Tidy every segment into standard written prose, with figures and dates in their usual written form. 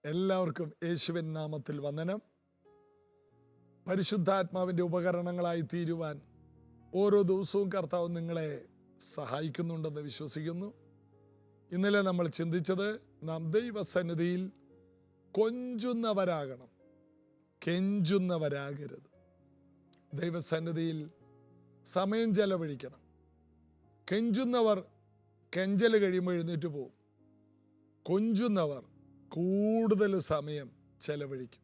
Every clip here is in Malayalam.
എല്ലാവർക്കും യേശുവിൻ നാമത്തിൽ വന്ദനം. പരിശുദ്ധാത്മാവിൻ്റെ ഉപകരണങ്ങളായി തീരുവാൻ ഓരോ ദിവസവും കർത്താവ് നിങ്ങളെ സഹായിക്കുന്നുണ്ടെന്ന് വിശ്വസിക്കുന്നു. ഇന്നലെ നമ്മൾ ചിന്തിച്ചത് നാം ദൈവസന്നിധിയിൽ കൊഞ്ചുന്നവരാകണം, കെഞ്ചുന്നവരാകരുത്. ദൈവസന്നിധിയിൽ സമയം ചെലവഴിക്കണം. കെഞ്ചുന്നവർ കെഞ്ചൽ കഴിയുമ്പോൾ എഴുന്നേറ്റ് പോകും. കൊഞ്ചുന്നവർ കൂടുതൽ സമയം ചെലവഴിക്കും.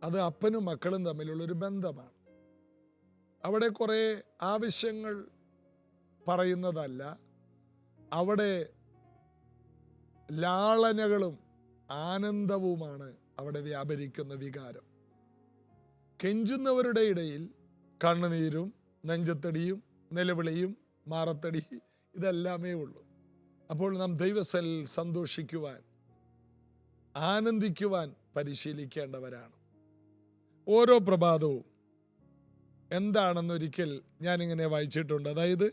അത് അപ്പനും മക്കളും തമ്മിലുള്ളൊരു ബന്ധമാണ്. അവിടെ കുറേ ആവശ്യങ്ങൾ പറയുന്നതല്ല, അവിടെ ലാളനകളും ആനന്ദവുമാണ് അവിടെ വ്യാപരിക്കുന്ന വികാരം. കെഞ്ചുന്നവരുടെ ഇടയിൽ കണ്ണുനീരും നെഞ്ചത്തടിയും നിലവിളിയും മാറത്തടി ഇതെല്ലാമേ ഉള്ളൂ. അപ്പോൾ നാം ദൈവസന്നിധിയിൽ സന്തോഷിക്കുവാൻ, ആനന്ദിക്കുവാൻ പരിശീലിക്കേണ്ടവരാണ്. ഓരോ പ്രഭാതവും എന്താണെന്നൊരിക്കൽ ഞാനിങ്ങനെ വായിച്ചിട്ടുണ്ട്. അതായത്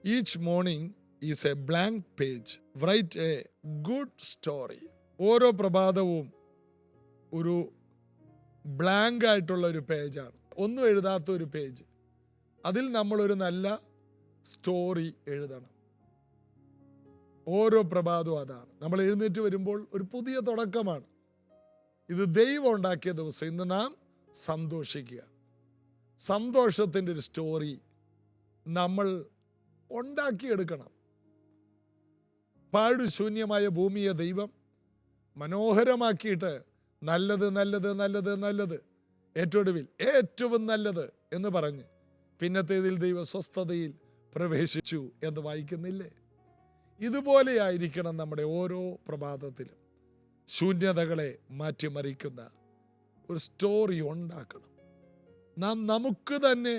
each morning is A blank page, write a good story. ഓരോ പ്രഭാതവും ഒരു ബ്ലാങ്ക് ആയിട്ടുള്ള ഒരു പേജാണ്, ഒന്നും എഴുതാത്ത ഒരു പേജ്. അതിൽ നമ്മളൊരു നല്ല സ്റ്റോറി എഴുതണം. ഓരോ പ്രഭാതവും അതാണ്. നമ്മൾ എഴുന്നേറ്റ് വരുമ്പോൾ ഒരു പുതിയ തുടക്കമാണ്. ഇത് ദൈവം ഉണ്ടാക്കിയ ദിവസം. ഇന്ന് നാം സന്തോഷിക്കുക. സന്തോഷത്തിൻ്റെ ഒരു സ്റ്റോറി നമ്മൾ ഉണ്ടാക്കിയെടുക്കണം. പാഴുശൂന്യമായ ഭൂമിയെ ദൈവം മനോഹരമാക്കിയിട്ട് നല്ലത് നല്ലത് നല്ലത് നല്ലത്, ഏറ്റവും നല്ലത് എന്ന് പറഞ്ഞ് പിന്നത്തേതിൽ ദൈവ സ്വസ്ഥതയിൽ പ്രവേശിച്ചു എന്ന് വായിക്കുന്നില്ലേ? ഇതുപോലെയായിരിക്കണം നമ്മുടെ ഓരോ പ്രഭാതത്തിലും. ശൂന്യതകളെ മാറ്റിമറിക്കുന്ന ഒരു സ്റ്റോറി ഉണ്ടാക്കണം. നാം നമുക്ക് തന്നെ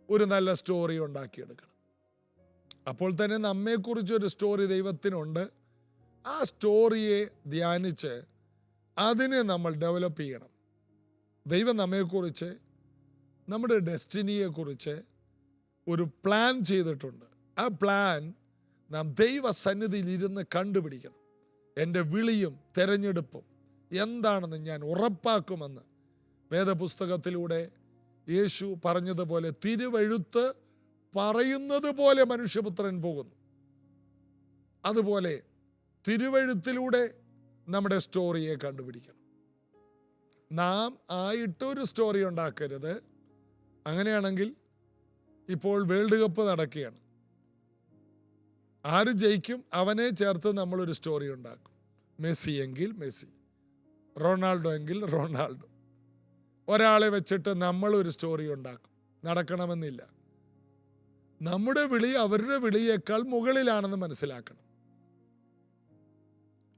ഒരു നല്ല സ്റ്റോറി ഉണ്ടാക്കിയെടുക്കണം. അപ്പോൾ തന്നെ നമ്മെക്കുറിച്ചൊരു സ്റ്റോറി ദൈവത്തിനുണ്ട്. ആ സ്റ്റോറിയെ ധ്യാനിച്ച് അതിനെ നമ്മൾ ഡെവലപ്പ് ചെയ്യണം. ദൈവം നമ്മെക്കുറിച്ച്, നമ്മുടെ ഡെസ്റ്റിനിയെക്കുറിച്ച് ഒരു പ്ലാൻ ചെയ്തിട്ടുണ്ട്. ആ പ്ലാൻ നാം ദൈവസന്നിധിയിൽ ഇരുന്ന് കണ്ടുപിടിക്കണം. എൻ്റെ വിളിയും തെരഞ്ഞെടുപ്പും എന്താണെന്ന് ഞാൻ ഉറപ്പാക്കുമെന്ന് വേദപുസ്തകത്തിലൂടെ യേശു പറഞ്ഞതുപോലെ, തിരുവെഴുത്ത് പറയുന്നത് പോലെ മനുഷ്യപുത്രൻ പോകുന്നു. അതുപോലെ തിരുവെഴുത്തിലൂടെ നമ്മുടെ സ്റ്റോറിയെ കണ്ടുപിടിക്കണം. നാം ആയിട്ടൊരു സ്റ്റോറി ഉണ്ടാക്കരുത്. അങ്ങനെയാണെങ്കിൽ ഇപ്പോൾ വേൾഡ് കപ്പ് നടക്കുകയാണ്. ആര് ജയിക്കും അവനെ ചേർത്ത് നമ്മളൊരു സ്റ്റോറി ഉണ്ടാക്കും. മെസ്സി എങ്കിൽ മെസ്സി, റൊണാൾഡോ എങ്കിൽ റൊണാൾഡോ. ഒരാളെ വെച്ചിട്ട് നമ്മളൊരു സ്റ്റോറി ഉണ്ടാക്കും. നടക്കണമെന്നില്ല. നമ്മുടെ വിളി അവരുടെ വിളിയേക്കാൾ മുകളിലാണെന്ന് മനസ്സിലാക്കണം.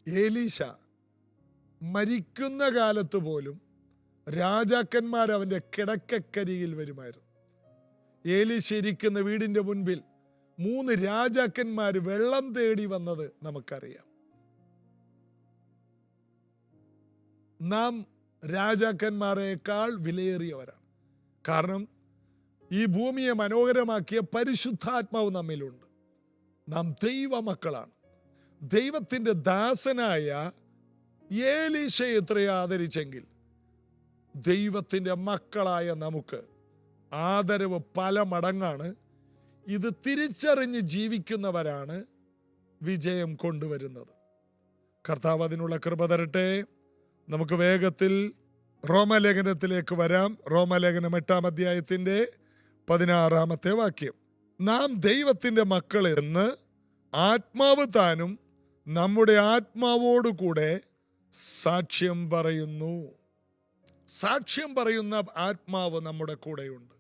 ഏലീശ മരിക്കുന്ന കാലത്ത് പോലും രാജാക്കന്മാർ അവൻ്റെ കിടക്കക്കരികിൽ വരുമായിരുന്നു. ഏലീശ ഇരിക്കുന്ന വീടിൻ്റെ മുൻപിൽ 3 രാജാക്കന്മാർ വെള്ളം തേടി വന്നത് നമുക്കറിയാം. നാം രാജാക്കന്മാരെക്കാൾ വിലയേറിയവരാണ്. കാരണം ഈ ഭൂമിയെ മനോഹരമാക്കിയ പരിശുദ്ധാത്മാവ് നമ്മിലുണ്ട്. നാം ദൈവമക്കളാണ്. ദൈവത്തിൻ്റെ ദാസനായ ഏലീശയെ എത്രയോ ആദരിച്ചെങ്കിൽ ദൈവത്തിൻ്റെ മക്കളായ നമുക്ക് ആദരവ് പല മടങ്ങാണ്. ഇത് തിരിച്ചറിഞ്ഞ് ജീവിക്കുന്നവരാണ് വിജയം കൊണ്ടുവരുന്നത്. കർത്താവ് അതിനുള്ള കൃപ തരട്ടെ. നമുക്ക് വേഗത്തിൽ റോമലേഖനത്തിലേക്ക് വരാം. റോമലേഖനം 8-ാം അധ്യായത്തിൻ്റെ 16-ാമത്തെ വാക്യം. നാം ദൈവത്തിൻ്റെ മക്കൾ എന്ന് ആത്മാവ് താനും നമ്മുടെ ആത്മാവോടുകൂടെ സാക്ഷ്യം പറയുന്നു. സാക്ഷ്യം പറയുന്ന ആത്മാവ് നമ്മുടെ കൂടെയുണ്ട്.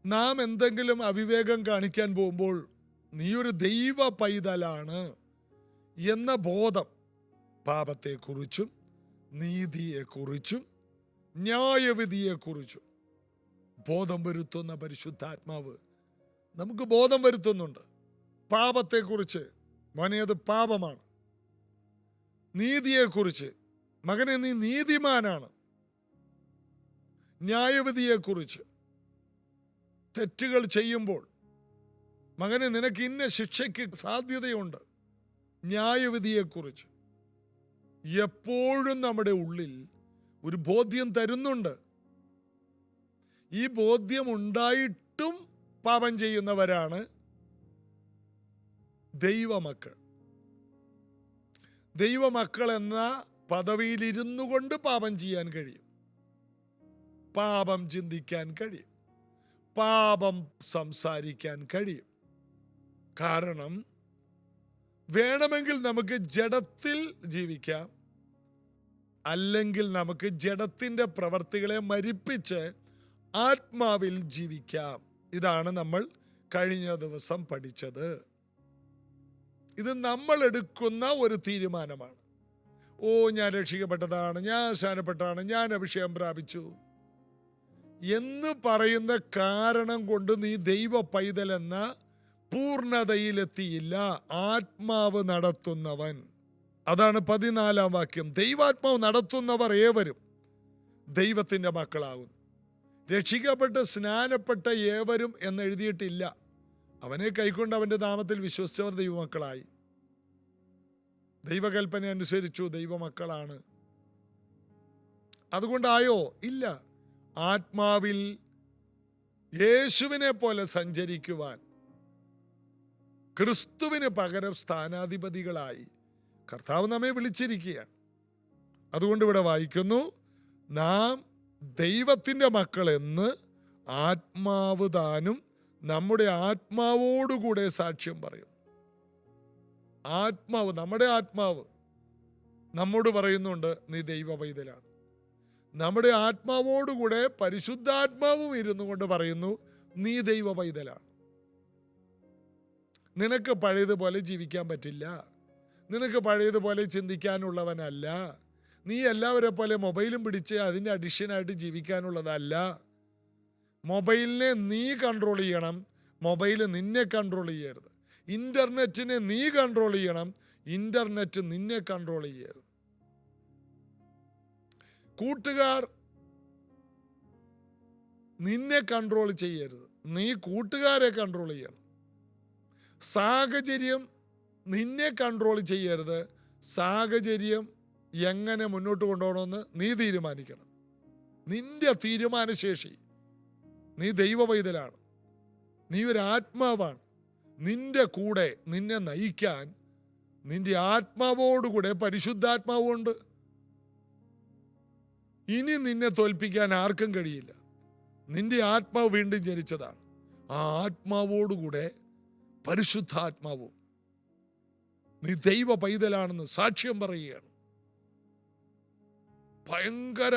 നാം എന്തെങ്കിലും അവിവേകം കാണിക്കാൻ പോകുമ്പോൾ നീയൊരു ദൈവ പൈതലാണ് എന്ന ബോധം, പാപത്തെക്കുറിച്ചും നീതിയെക്കുറിച്ചും ന്യായവിധിയെക്കുറിച്ചും ബോധം വരുത്തുന്ന പരിശുദ്ധാത്മാവ് നമുക്ക് ബോധം വരുത്തുന്നുണ്ട്. പാപത്തെക്കുറിച്ച്, മോനെ അത് പാപമാണ്. നീതിയെക്കുറിച്ച്, മകനെ നീ നീതിമാനാണ്. ന്യായവിധിയെക്കുറിച്ച്, തെറ്റുകൾ ചെയ്യുമ്പോൾ മകനെ നിനക്ക് ഇന്ന ശിക്ഷയ്ക്ക് സാധ്യതയുണ്ട്. ന്യായവിധിയെക്കുറിച്ച് എപ്പോഴും നമ്മുടെ ഉള്ളിൽ ഒരു ബോധ്യം തരുന്നുണ്ട്. ഈ ബോധ്യം ഉണ്ടായിട്ടും പാപം ചെയ്യുന്നവരാണ് ദൈവമക്കൾ. ദൈവമക്കൾ എന്ന പദവിയിൽ ഇരുന്നു കൊണ്ട് പാപം ചെയ്യാൻ കഴിയും, പാപം ചിന്തിക്കാൻ കഴിയും, പാപം സംസാരിക്കാൻ കഴിയും. കാരണം വേണമെങ്കിൽ നമുക്ക് ജഡത്തിൽ ജീവിക്കാം, അല്ലെങ്കിൽ നമുക്ക് ജഡത്തിൻ്റെ പ്രവർത്തികളെ മരിപ്പിച്ച് ആത്മാവിൽ ജീവിക്കാം. ഇതാണ് നമ്മൾ കഴിഞ്ഞ ദിവസം പഠിച്ചത്. ഇത് നമ്മൾ എടുക്കുന്ന ഒരു തീരുമാനമാണ്. ഓ, ഞാൻ രക്ഷിക്കപ്പെട്ടതാണ്, ഞാൻ സ്നാനപ്പെട്ടതാണ്, ഞാൻ അഭിഷേകം പ്രാപിച്ചു എന്ന് പറയുന്ന കാരണം കൊണ്ട് നീ ദൈവ പൈതൽ എന്ന പൂർണ്ണതയിലെത്തിയില്ല. ആത്മാവ് നടത്തുന്നവൻ, അതാണ് 14-ാം വാക്യം. ദൈവാത്മാവ് നടത്തുന്നവർ ഏവരും ദൈവത്തിൻ്റെ മക്കളാകുന്നു. രക്ഷിക്കപ്പെട്ട് സ്നാനപ്പെട്ട ഏവരും എന്ന് എഴുതിയിട്ടില്ല. അവനെ കൈക്കൊണ്ട് അവൻ്റെ നാമത്തിൽ വിശ്വസിച്ചവർ ദൈവമക്കളായി, ദൈവകൽപ്പന അനുസരിച്ചു, ദൈവമക്കളാണ്. അതുകൊണ്ടായോ? ഇല്ല. ആത്മാവിൽ യേശുവിനെ പോലെ സഞ്ചരിക്കുവാൻ ക്രിസ്തുവിന് പകരം സ്ഥാനാധിപതികളായി കർത്താവ് നമ്മെ വിളിച്ചിരിക്കുകയാണ്. അതുകൊണ്ട് ഇവിടെ വായിക്കുന്നു, നാം ദൈവത്തിൻ്റെ മക്കളെന്ന് ആത്മാവ് താനും നമ്മുടെ ആത്മാവോടുകൂടെ സാക്ഷ്യം പറയും. ആത്മാവ്, നമ്മുടെ ആത്മാവ് നമ്മോട് പറയുന്നുണ്ട് നീ ദൈവ പൈതലാണ്. നമ്മുടെ ആത്മാവോടുകൂടെ പരിശുദ്ധാത്മാവും ഇരുന്നു കൊണ്ട് പറയുന്നു നീ ദൈവ പൈതലാണ്. നിനക്ക് പഴയതുപോലെ ജീവിക്കാൻ പറ്റില്ല, നിനക്ക് പഴയതുപോലെ ചിന്തിക്കാനുള്ളവനല്ല, നീ എല്ലാവരെ പോലെ മൊബൈലും പിടിച്ച് അതിൻ്റെ അഡിക്ഷനായിട്ട് ജീവിക്കാനുള്ളതല്ല. മൊബൈലിനെ നീ കൺട്രോൾ ചെയ്യണം, മൊബൈൽ നിന്നെ കൺട്രോൾ ചെയ്യരുത്. ഇൻ്റർനെറ്റിനെ നീ കൺട്രോൾ ചെയ്യണം, ഇൻ്റർനെറ്റ് നിന്നെ കൺട്രോൾ ചെയ്യരുത്. കൂട്ടുകാർ നിന്നെ കൺട്രോൾ ചെയ്യരുത്, നീ കൂട്ടുകാരെ കൺട്രോൾ ചെയ്യണം. സാഹചര്യം നിന്നെ കൺട്രോൾ ചെയ്യരുത്, സാഹചര്യം എങ്ങനെ മുന്നോട്ട് കൊണ്ടുപോകണമെന്ന് നീ തീരുമാനിക്കണം. നിന്റെ തീരുമാനശേഷി, നീ ദൈവ പൈതലാണ്, നീ ഒരു ആത്മാവാണ്. നിന്റെ കൂടെ നിന്നെ നയിക്കാൻ നിന്റെ ആത്മാവോടുകൂടെ പരിശുദ്ധാത്മാവുണ്ട്. ഇനി നിന്നെ തോൽപ്പിക്കാൻ ആർക്കും കഴിയില്ല. നിന്റെ ആത്മാവ് വീണ്ടും ജനിച്ചതാണ്. ആ ആത്മാവോടുകൂടെ പരിശുദ്ധാത്മാവും നീ ദൈവ പൈതലാണെന്ന് സാക്ഷ്യം പറയുകയാണ്. ഭയങ്കര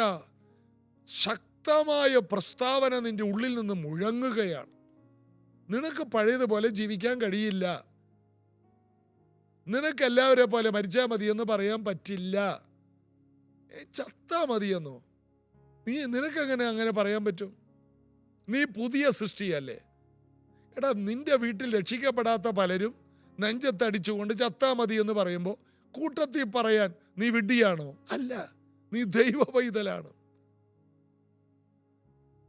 ശക്തമായ പ്രസ്താവന നിന്റെ ഉള്ളിൽ നിന്ന് മുഴങ്ങുകയാണ്. നിനക്ക് പഴയതുപോലെ ജീവിക്കാൻ കഴിയില്ല, നിനക്ക് എല്ലാവരെ പോലെ മരിച്ചാൽ മതിയെന്ന് പറയാൻ പറ്റില്ല. ചത്താ മതിയെന്നോ? നിനക്കെങ്ങനെ അങ്ങനെ പറയാൻ പറ്റും? നീ പുതിയ സൃഷ്ടിയല്ലേ. എടാ, നിന്റെ വീട്ടിൽ രക്ഷിക്കപ്പെടാത്ത പലരും നെഞ്ചത്തടിച്ചുകൊണ്ട് ചത്താ മതി എന്ന് പറയുമ്പോൾ കൂട്ടത്തിൽ പറയാൻ നീ വിഡ്ഢിയാണോ? അല്ല, നീ ദൈവ പൈതലാണ്.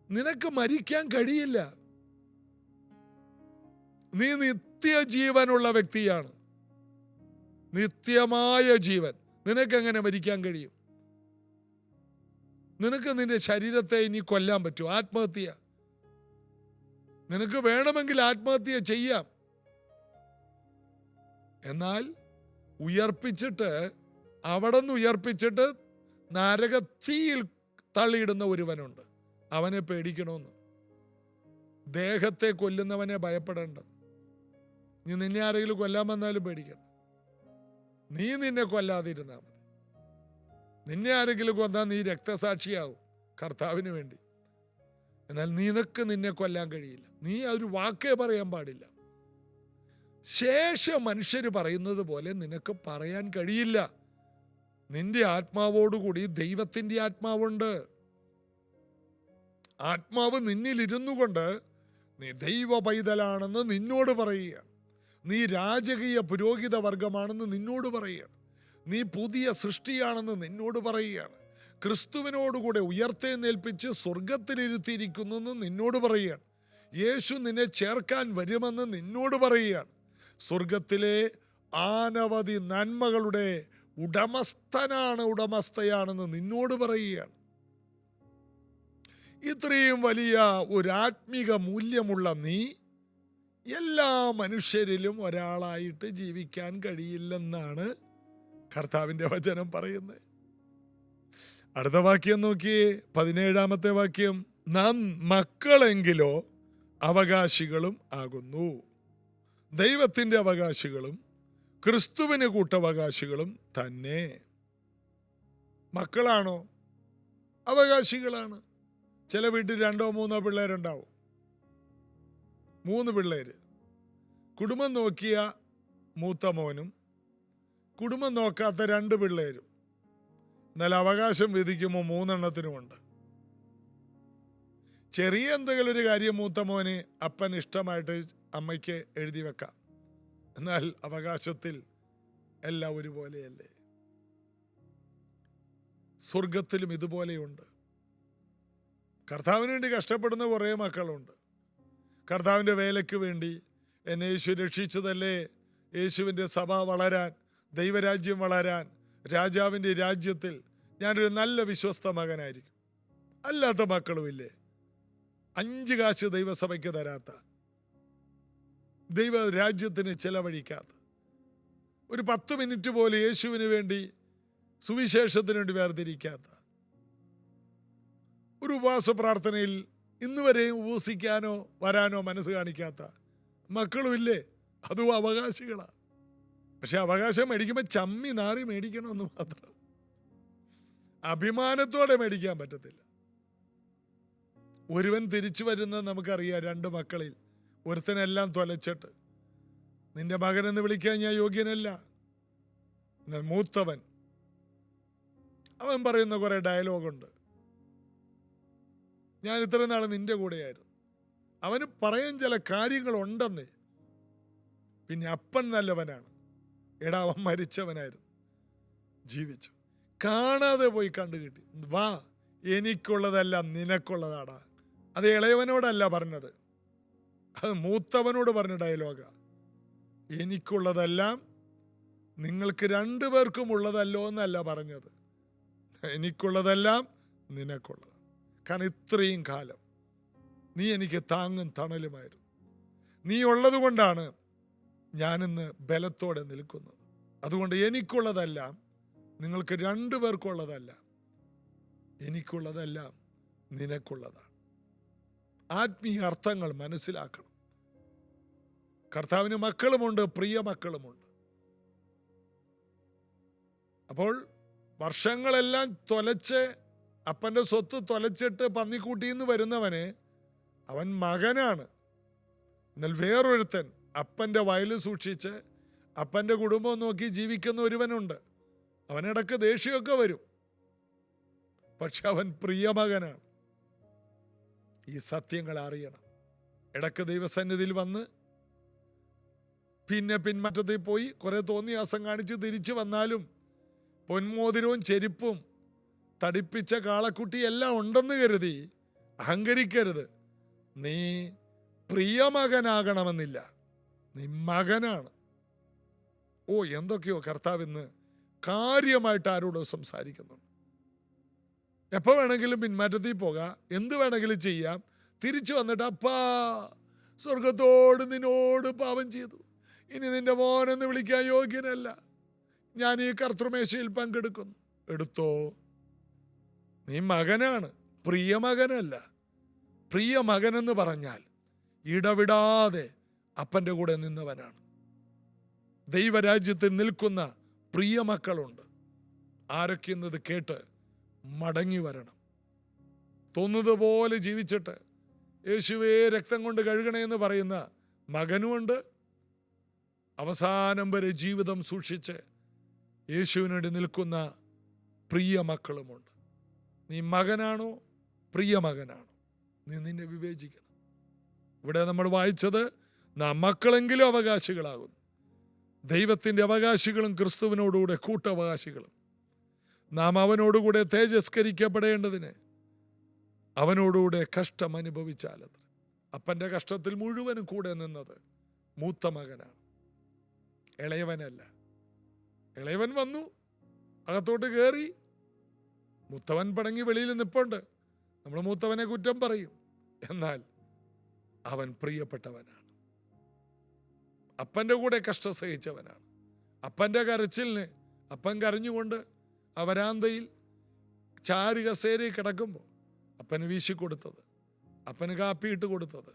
നിനക്ക് മരിക്കാൻ കഴിയില്ല, നീ നിത്യജീവനുള്ള വ്യക്തിയാണ്. നിത്യമായ ജീവൻ. നിനക്കെങ്ങനെ മരിക്കാൻ കഴിയും? നിനക്ക് നിന്റെ ശരീരത്തെ ഇനി കൊല്ലാൻ പറ്റുമോ? ആത്മഹത്യ. നിനക്ക് വേണമെങ്കിൽ ആത്മഹത്യ ചെയ്യാം. എന്നാൽ ഉയർപ്പിച്ചിട്ട്, അവിടെ നിന്ന് ഉയർപ്പിച്ചിട്ട് നരകത്തീയിൽ തള്ളിയിടുന്ന ഒരുവനുണ്ട്. അവനെ പേടിക്കണമെന്ന്. ദേഹത്തെ കൊല്ലുന്നവനെ ഭയപ്പെടേണ്ട. നീ നിന്നെ ആരെങ്കിലും കൊല്ലാൻ വന്നാലും പേടിക്കണം. നീ നിന്നെ കൊല്ലാതിരുന്നാൽ മതി. നിന്നെ ആരെങ്കിലും കൊന്നാൽ നീ രക്തസാക്ഷിയാവും കർത്താവിന് വേണ്ടി. എന്നാൽ നിനക്ക് നിന്നെ കൊല്ലാൻ കഴിയില്ല. നീ ഒരു വാക്കേ പറയാൻ പാടില്ല. ശേഷം മനുഷ്യർ പറയുന്നത് പോലെ നിനക്ക് പറയാൻ കഴിയില്ല. നിന്റെ ആത്മാവോടുകൂടി ദൈവത്തിൻ്റെ ആത്മാവുണ്ട്. ആത്മാവ് നിന്നിലിരുന്നു കൊണ്ട് നീ ദൈവ പൈതലാണെന്ന് നിന്നോട് പറയുകയാണ്. നീ രാജകീയ പുരോഹിത വർഗമാണെന്ന് നിന്നോട് പറയുകയാണ്. നീ പുതിയ സൃഷ്ടിയാണെന്ന് നിന്നോട് പറയുകയാണ്. ക്രിസ്തുവിനോടുകൂടെ ഉയർത്തെഴുന്നേൽപ്പിച്ച് സ്വർഗത്തിലിരുത്തിയിരിക്കുന്നു എന്ന് നിന്നോട് പറയുകയാണ്. യേശു നിന്നെ ചേർക്കാൻ വരുമെന്ന് നിന്നോട് പറയുകയാണ്. സ്വർഗത്തിലെ അനവധി നന്മകളുടെ ഉടമസ്ഥയാണെന്ന് നിന്നോട് പറയുകയാണ്. ഇത്രയും വലിയ ഒരു ആത്മീക മൂല്യമുള്ള നീ എല്ലാ മനുഷ്യരിലും ഒരാളായിട്ട് ജീവിക്കാൻ കഴിയില്ലെന്നാണ് കർത്താവിൻ്റെ വചനം പറയുന്നത്. അടുത്ത വാക്യം നോക്കിയേ, 17-ാമത്തെ വാക്യം. നാം മക്കളെങ്കിലോ അവകാശികളും ആകുന്നു. ദൈവത്തിൻ്റെ അവകാശികളും ക്രിസ്തുവിന് കൂട്ടവകാശികളും തന്നെ. മക്കളാണോ? അവകാശികളാണ്. ചില വീട്ടിൽ 2-3 പിള്ളേരുണ്ടാവും. 3 പിള്ളേര്. കുടുംബം നോക്കിയ മൂത്ത മോനും കുടുംബം നോക്കാത്ത 2 പിള്ളേരും. എന്നാൽ അവകാശം വിധിക്കുമ്പോൾ 3 എണ്ണത്തിനുമുണ്ട്. ചെറിയ എന്തെങ്കിലും ഒരു കാര്യം മൂത്ത മോന് അപ്പൻ ഇഷ്ടമായിട്ട് അമ്മയ്ക്ക് എഴുതി വെക്കാം. എന്നാൽ അവകാശത്തിൽ എല്ലാം ഒരുപോലെയല്ലേ? സ്വർഗത്തിലും ഇതുപോലെയുണ്ട്. കർത്താവിന് വേണ്ടി കഷ്ടപ്പെടുന്ന കുറേ മക്കളുണ്ട്. കർത്താവിൻ്റെ വേലയ്ക്ക് വേണ്ടി എന്നെ യേശു രക്ഷിച്ചതല്ലേ, യേശുവിൻ്റെ സഭ വളരാൻ, ദൈവരാജ്യം വളരാൻ, രാജാവിൻ്റെ രാജ്യത്തിൽ ഞാനൊരു നല്ല വിശ്വസ്ത മകനായിരിക്കും. അല്ലാത്ത മക്കളുമില്ലേ? 5 കാശ് ദൈവസഭയ്ക്ക് തരാത്ത, ദൈവരാജ്യത്തിന് ചെലവഴിക്കാത്ത, ഒരു 10 മിനിറ്റ് പോലും യേശുവിന് വേണ്ടി സുവിശേഷത്തിന് വേണ്ടി വേർതിരിക്കാത്ത, ഒരു ഉപവാസ പ്രാർത്ഥനയിൽ ഇന്ന് വരെയും ഉപവസിക്കാനോ വരാനോ മനസ്സ് കാണിക്കാത്ത മക്കളുമില്ലേ? അതും അവകാശികളാണ്. പക്ഷെ അവകാശം മേടിക്കുമ്പോൾ ചമ്മി നാറി മേടിക്കണമെന്ന് മാത്രം. അഭിമാനത്തോടെ മേടിക്കാൻ പറ്റത്തില്ല. ഒരുവൻ തിരിച്ചു വരുന്നത് നമുക്കറിയാം. 2 മക്കളിൽ ഒരുത്തനെല്ലാം തൊലച്ചിട്ട്, നിന്റെ മകനെന്ന് വിളിക്കാൻ ഞാൻ യോഗ്യനല്ല. എന്നാൽ മൂത്തവൻ, അവൻ പറയുന്ന കുറെ ഡയലോഗുണ്ട്. ഞാൻ ഇത്ര നാൾ നിന്റെ കൂടെയായിരുന്നു. അവന് പറയാൻ ചില കാര്യങ്ങളുണ്ടെന്ന്. പിന്നെ അപ്പൻ നല്ലവനാണ്. എടാ, അവൻ മരിച്ചവനായിരുന്നു, ജീവിച്ചു. കാണാതെ പോയി കണ്ടു കിട്ടി. വാ, എനിക്കുള്ളതെല്ലാം നിനക്കുള്ളതാടാ. അത് ഇളയവനോടല്ല പറഞ്ഞത്, അത് മൂത്തവനോട് പറഞ്ഞ ഡയലോഗാ. എനിക്കുള്ളതെല്ലാം നിങ്ങൾക്ക് 2 പേർക്കും ഉള്ളതല്ലോ എന്നല്ല പറഞ്ഞത്, എനിക്കുള്ളതെല്ലാം നിനക്കുള്ളത്. കാരണം ഇത്രയും കാലം നീ എനിക്ക് താങ്ങും തണലുമായിരുന്നു. നീ ഉള്ളത് കൊണ്ടാണ് ഞാനിന്ന് ബലത്തോടെ നിൽക്കുന്നത്. അതുകൊണ്ട് എനിക്കുള്ളതെല്ലാം നിങ്ങൾക്ക് 2 പേർക്കുള്ളതല്ല, എനിക്കുള്ളതെല്ലാം നിനക്കുള്ളതാണ്. ആത്മീയ അർത്ഥങ്ങൾ മനസ്സിലാക്കണം. കർത്താവിന് മക്കളുമുണ്ട്, പ്രിയ മക്കളുമുണ്ട്. അപ്പോൾ വർഷങ്ങളെല്ലാം തൊലച്ച്, അപ്പൻ്റെ സ്വത്ത് തൊലച്ചിട്ട് പന്നിക്കൂട്ടിന്ന് വരുന്നവന് അവൻ മകനാണ്. എന്നാൽ വേറൊരുത്തൻ അപ്പൻ്റെ വയൽ സൂക്ഷിച്ച് അപ്പൻ്റെ കുടുംബം നോക്കി ജീവിക്കുന്ന ഒരുവനുണ്ട്. അവനിടക്ക് ദേഷ്യമൊക്കെ വരും, പക്ഷെ അവൻ പ്രിയമകനാണ്. ഈ സത്യങ്ങൾ അറിയണം. ഇടക്ക് ദൈവസന്നിധിയിൽ വന്ന് പിന്നെ പിന്മാറ്റത്തിൽ പോയി കുറെ തോന്നിയാസം കാണിച്ച് തിരിച്ചു വന്നാലും പൊന്മോതിരവും ചെരുപ്പും തടിപ്പിച്ച കാളക്കുട്ടി എല്ലാം ഉണ്ടെന്ന് കരുതി അഹങ്കരിക്കരുത്. നീ പ്രിയമകനാകണമെന്നില്ല, നീ മകനാണ്. എന്തൊക്കെയോ കർത്താവ് ഇന്ന് കാര്യമായിട്ട് ആരോടോ സംസാരിക്കുന്നുണ്ട്. എപ്പോൾ വേണമെങ്കിലും പിന്മാറ്റത്തിൽ പോകാം, എന്ത് വേണമെങ്കിലും ചെയ്യാം. തിരിച്ചു വന്നിട്ട്, അപ്പാ, സ്വർഗത്തോട് നിന്നോട് പാപം ചെയ്തു, ഇനി നിന്റെ മോനെന്ന് വിളിക്കാൻ യോഗ്യനല്ല, ഞാൻ ഈ കർത്തൃമേശയിൽ പങ്കെടുക്കുന്നു. എടുത്തോ, നീ മകനാണ്, പ്രിയമകനല്ല. പ്രിയമകനെന്ന് പറഞ്ഞാൽ ഇടവിടാതെ അപ്പൻ്റെ കൂടെ നിന്നവനാണ്. ദൈവരാജ്യത്തിൽ നിൽക്കുന്ന പ്രിയ മക്കളുണ്ട്. ആരൊക്കെയെന്നത് കേട്ട് മടങ്ങി വരണം. തോന്നുന്നതുപോലെ ജീവിച്ചിട്ട് യേശുവേ രക്തം കൊണ്ട് കഴുകണേന്ന് പറയുന്ന മകനുമുണ്ട്. അവസാനം വരെ ജീവിതം സൂക്ഷിച്ച് യേശുവിന് വേണ്ടി നിൽക്കുന്ന പ്രിയ മക്കളുമുണ്ട്. നീ മകനാണോ, പ്രിയ മകനാണോ? നീ നിന്നെ വിവേചിക്കണം. ഇവിടെ നമ്മൾ വായിച്ചത്, നാം മക്കളെങ്കിലും അവകാശികളാകുന്നു. ദൈവത്തിൻ്റെ അവകാശികളും ക്രിസ്തുവിനോടുകൂടെ കൂട്ടവകാശികളും. നാം അവനോടുകൂടെ തേജസ്കരിക്കപ്പെടേണ്ടതിന് അവനോടുകൂടെ കഷ്ടം അനുഭവിച്ചാലത്ര. അപ്പൻ്റെ കഷ്ടത്തിൽ മുഴുവനും കൂടെ നിന്നത് മൂത്ത മകനാണ്, ഇളയവനല്ല. ഇളയവൻ വന്നു, അകത്തോട്ട് കയറി. മൂത്തവൻ പടങ്ങി വെളിയിൽ നിൽപ്പുണ്ട്. നമ്മൾ മൂത്തവനെ കുറ്റം പറയും. എന്നാൽ അവൻ പ്രിയപ്പെട്ടവനാണ്. അപ്പൻ്റെ കൂടെ കഷ്ടം സഹിച്ചവനാണ്. അപ്പൻ്റെ കരച്ചിലിന് അപ്പൻ കരഞ്ഞുകൊണ്ട് ആ വരാന്തയിൽ ചാരുകസേരയിൽ കിടക്കുമ്പോൾ അപ്പന് വീശിക്കൊടുത്തത്, അപ്പന് കാപ്പിയിട്ട് കൊടുത്തത്,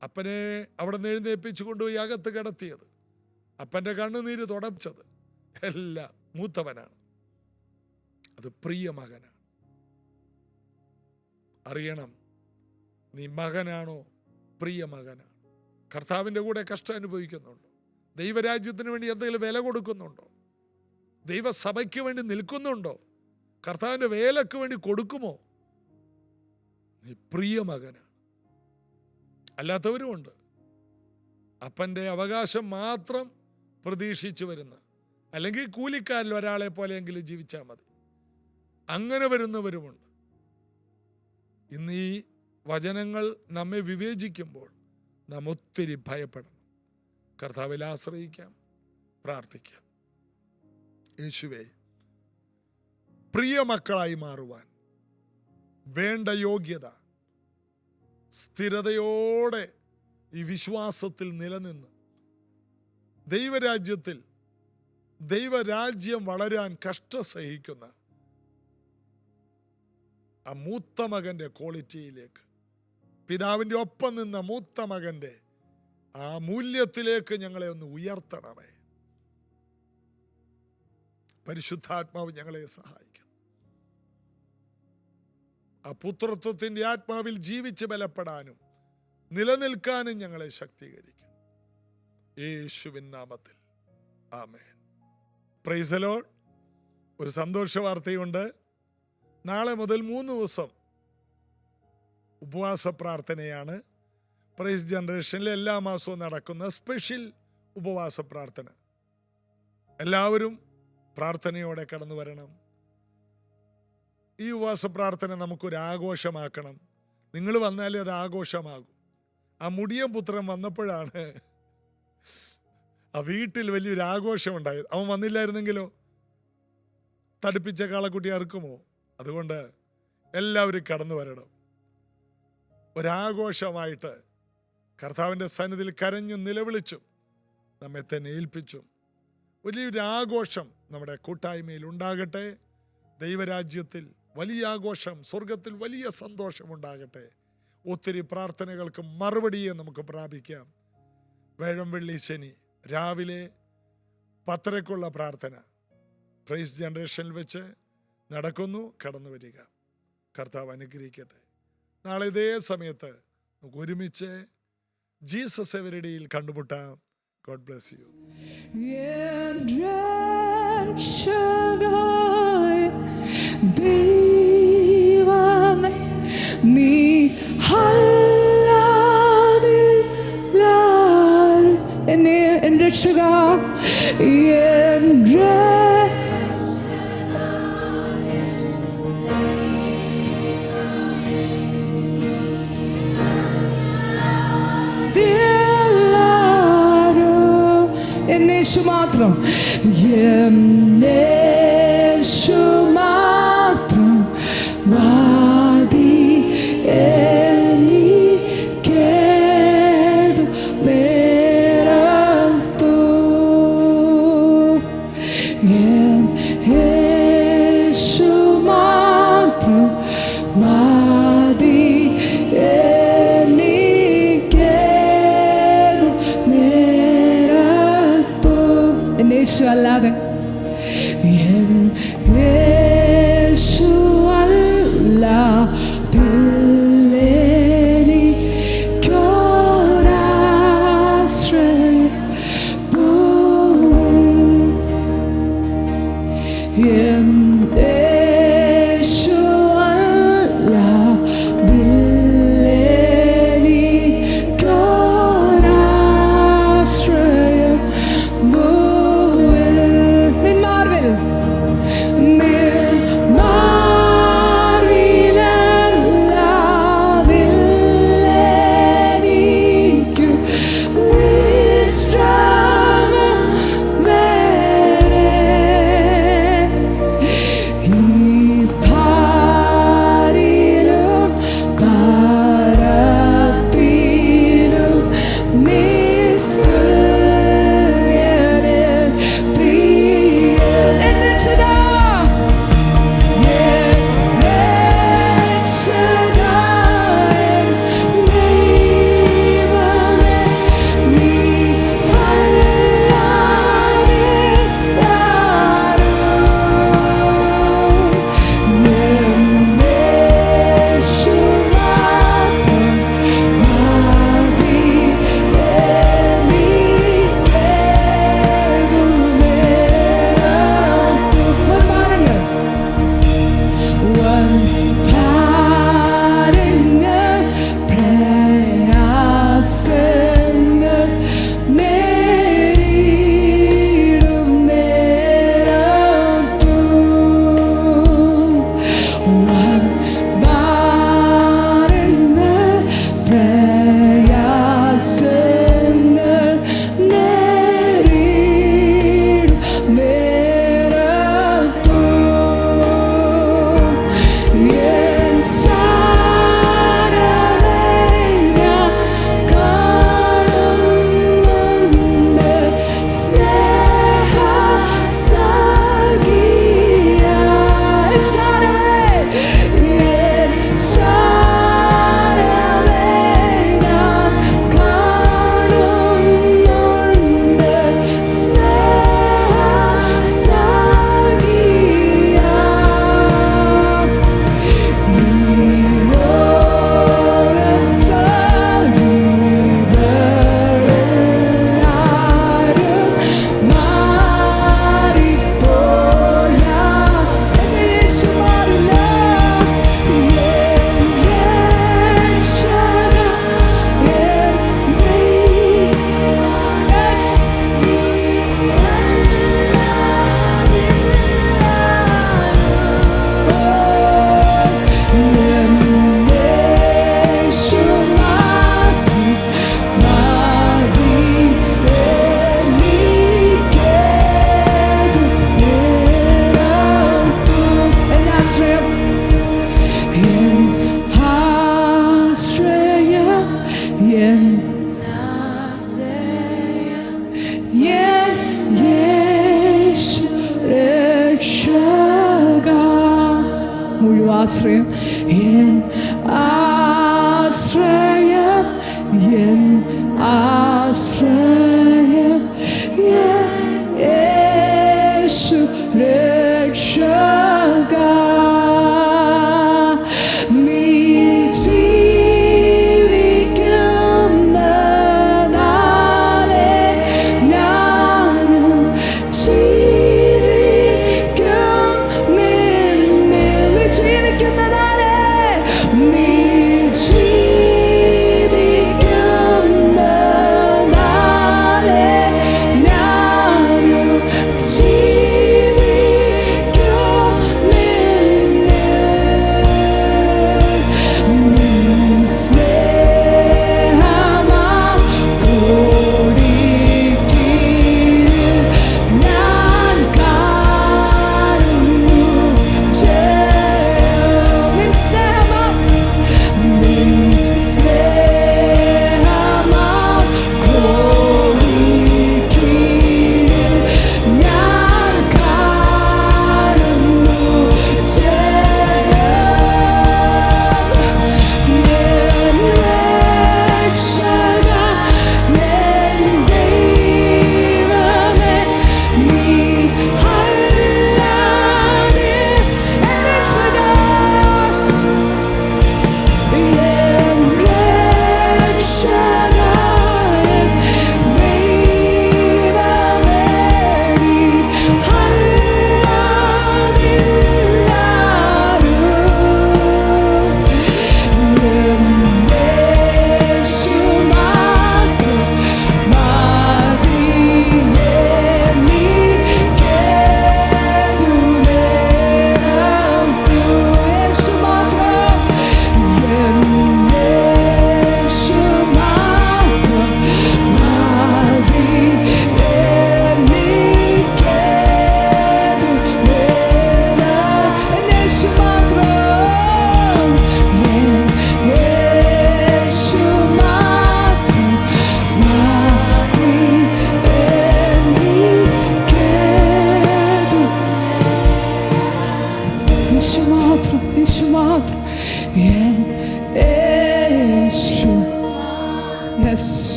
അപ്പനെ അവിടെ നിന്ന് എഴുന്നേൽപ്പിച്ചു കൊണ്ടുപോയി അകത്ത് കിടത്തിയത്, അപ്പൻ്റെ കണ്ണുനീര് തുടച്ചത് എല്ലാം മൂത്തവനാണ്. അത് പ്രിയ മകനാണ്. അറിയണം, നീ മകനാണോ പ്രിയ മകനാണോ? കർത്താവിൻ്റെ കൂടെ കഷ്ടം അനുഭവിക്കുന്നുണ്ടോ? ദൈവരാജ്യത്തിന് വേണ്ടി എന്തെങ്കിലും വില കൊടുക്കുന്നുണ്ടോ? ദൈവസഭയ്ക്ക് വേണ്ടി നിൽക്കുന്നുണ്ടോ? കർത്താവിൻ്റെ വേലയ്ക്ക് വേണ്ടി കൊടുക്കുമോ? നീ പ്രിയ മകനാണ്. അല്ലാത്തവരുമുണ്ട്. അപ്പൻ്റെ അവകാശം മാത്രം പ്രതീക്ഷിച്ചു വരുന്ന, അല്ലെങ്കിൽ കൂലിക്കാരിൽ ഒരാളെ പോലെയെങ്കിലും ജീവിച്ചാൽ മതി, അങ്ങനെ വരുന്നവരുമുണ്ട്. ഇന്ന് ഈ വചനങ്ങൾ നമ്മെ വിവേചിക്കുമ്പോൾ നാം ഒത്തിരി ഭയപ്പെടണം. കർത്താവിൽ ആശ്രയിക്കാം, പ്രാർത്ഥിക്കാം. യേശുവേ, പ്രിയ മക്കളായി മാറുവാൻ വേണ്ട യോഗ്യത, സ്ഥിരതയോടെ ഈ വിശ്വാസത്തിൽ നിലനിന്ന് ദൈവരാജ്യത്തിൽ ദൈവരാജ്യം വളരാൻ കഷ്ടം സഹിക്കുന്ന ആ മൂത്ത മകൻ്റെ ക്വാളിറ്റിയിലേക്ക്, പിതാവിൻ്റെ ഒപ്പം നിന്ന മൂത്ത മകൻ്റെ ആ മൂല്യത്തിലേക്ക് ഞങ്ങളെ ഒന്ന് ഉയർത്തണമേ. പരിശുദ്ധാത്മാവ് ഞങ്ങളെ സഹായിക്കണം. ആ പുത്രത്വത്തിൻ്റെ ആത്മാവിൽ ജീവിച്ച് ബലപ്പെടാനും നിലനിൽക്കാനും ഞങ്ങളെ ശക്തീകരിക്കണം. യേശുവിൻ നാമത്തിൽ ആമേൻ. Praise the Lord. ഒരു സന്തോഷ വാർത്തയുണ്ട്. നാളെ മുതൽ 3 ദിവസം ഉപവാസ പ്രാർത്ഥനയാണ്. പ്രൈസ് ജനറേഷനിൽ എല്ലാ മാസവും നടക്കുന്ന സ്പെഷ്യൽ ഉപവാസ പ്രാർത്ഥന. എല്ലാവരും പ്രാർത്ഥനയോടെ കടന്നു വരണം. ഈ ഉപവാസ പ്രാർത്ഥന നമുക്കൊരു ആഘോഷമാക്കണം. നിങ്ങൾ വന്നാലേ അത് ആഘോഷമാകും. ആ മുടിയൻ പുത്രൻ വന്നപ്പോഴാണ് ആ വീട്ടിൽ വലിയൊരു ആഘോഷമുണ്ടായത്. അവൻ വന്നില്ലായിരുന്നെങ്കിലോ തടിപ്പിച്ച കാളക്കുട്ടി അറുക്കുമോ? അതുകൊണ്ട് എല്ലാവരും കടന്നു വരണം. ഒരാഘോഷമായിട്ട് കർത്താവിൻ്റെ സന്നിധിയിൽ കരഞ്ഞും നിലവിളിച്ചും നമ്മെ തന്നെ ഏൽപ്പിച്ചും വലിയൊരു ആഘോഷം നമ്മുടെ കൂട്ടായ്മയിൽ ഉണ്ടാകട്ടെ. ദൈവരാജ്യത്തിൽ വലിയ ആഘോഷം, സ്വർഗത്തിൽ വലിയ സന്തോഷമുണ്ടാകട്ടെ. ഒത്തിരി പ്രാർത്ഥനകൾക്ക് മറുപടിയെ നമുക്ക് പ്രാപിക്കാം. വ്യാഴം, വെള്ളി, ശനി രാവിലെ 10:30 പ്രാർത്ഥന പ്രൈസ് ജനറേഷനിൽ വെച്ച് നടക്കുന്നു. കടന്നു വരിക. കർത്താവ് അനുഗ്രഹിക്കട്ടെ. നാളെ ഇതേ സമയത്ത് നമുക്ക് ഒരുമിച്ച് ജീസസ് എവരിഡേയിൽ കണ്ടുമുട്ടാം. God bless you. ദൈവമേ, നീ എന്നെ രക്ഷക, എന്നേശു മാത്രം, എന്നേശു മാത്രം മതി എനിക്കേതു നേരത്തു. എന്നേശു മാത്രം മതി എനിക്കേതു നേരത്തു. എന്നേശു അല്ലാതെ ആശ്രയം എൻ ആശ്രയം എൻ ആശ്രയം